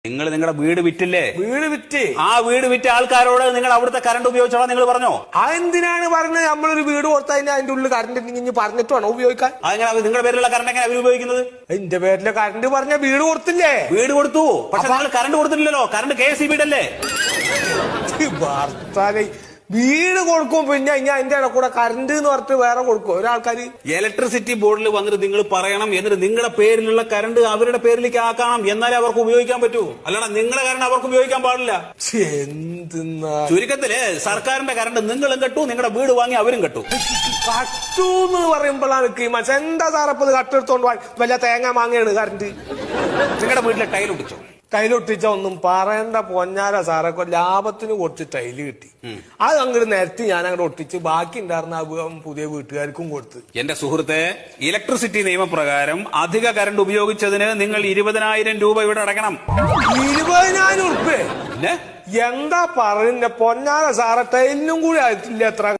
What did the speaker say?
നിങ്ങൾ നിങ്ങളുടെ വീട് വിറ്റില്ലേ? വീട് വിറ്റ് ആ വീട് വിറ്റ ആൾക്കാരോട് നിങ്ങൾ അവിടുത്തെ കറണ്ട് ഉപയോഗിച്ചോളാം നിങ്ങൾ പറഞ്ഞോ? അതെന്തിനാണ് പറഞ്ഞത്? നമ്മളൊരു വീട് കൊടുത്തതിന് അതിന്റെ ഉള്ളിൽ കറണ്ട് ഉണ്ടെങ്കിൽ പറഞ്ഞിട്ട് വേണോ ഉപയോഗിക്കാൻ? അങ്ങനെ നിങ്ങളുടെ പേരിലുള്ള കറണ്ട് എങ്ങനെ അവർ ഉപയോഗിക്കുന്നത്? എന്റെ പേരിലെ കറണ്ട് പറഞ്ഞ വീട് കൊടുത്തില്ലേ? വീട് കൊടുത്തു, പക്ഷെ നിങ്ങൾ കറണ്ട് കൊടുത്തിട്ടില്ലല്ലോ. കറണ്ട് KSEB അല്ലേ? ഭർത്താനെ വീട് കൊടുക്കും, പിന്നെ ഞാൻ അതിന്റെ ഇടയിൽ കൂടെ കറണ്ട് എന്ന് പറഞ്ഞിട്ട് വേറെ കൊടുക്കും ഒരാൾക്കാര്. ഇലക്ട്രിസിറ്റി ബോർഡിൽ വന്നിട്ട് നിങ്ങൾ പറയണം, എന്നിട്ട് നിങ്ങളുടെ പേരിലുള്ള കറണ്ട് അവരുടെ പേരിലേക്ക് ആക്കണം, എന്നാലേ അവർക്ക് ഉപയോഗിക്കാൻ പറ്റൂ. അല്ലാതെ നിങ്ങളുടെ കറണ്ട് അവർക്ക് ഉപയോഗിക്കാൻ പാടില്ല. എന്തെന്നാ ചുരുക്കത്തില് സർക്കാരിന്റെ കറണ്ട് നിങ്ങളും കെട്ടു, നിങ്ങളുടെ വീട് വാങ്ങി അവരും കെട്ടു. കട്ടൂന്ന് പറയുമ്പോഴാണ് മനസ്സിൽ എന്താ സാറപ്പത് കട്ടെടുത്തോണ്ട് വല്ല തേങ്ങ മാങ്ങയാണ് കറണ്ട്. നിങ്ങളുടെ വീട്ടിലെ ടൈൽ ഒട്ടിച്ചോ? ടൈലൊട്ടിച്ച ഒന്നും പറയണ്ട പൊന്നാര സാറൊക്കെ ലാഭത്തിന് കുറച്ച് ടൈല് കിട്ടി. അത് അങ്ങോട്ട് നിരത്തി ഞാൻ അങ്ങോട്ട് ഒട്ടിച്ച് ബാക്കി ഉണ്ടായിരുന്ന പുതിയ വീട്ടുകാർക്കും കൊടുത്ത്. എന്റെ സുഹൃത്തെ, ഇലക്ട്രിസിറ്റി നിയമപ്രകാരം അധിക കറണ്ട് ഉപയോഗിച്ചതിന് നിങ്ങൾ 20,000 രൂപ ഇവിടെ അടയ്ക്കണം. 20,000 ഉറുപ്പ്യ? എന്താ പറയുന്ന പൊന്നാര സാറ ടൈലിനും കൂടി ആയിട്ടില്ല എത്ര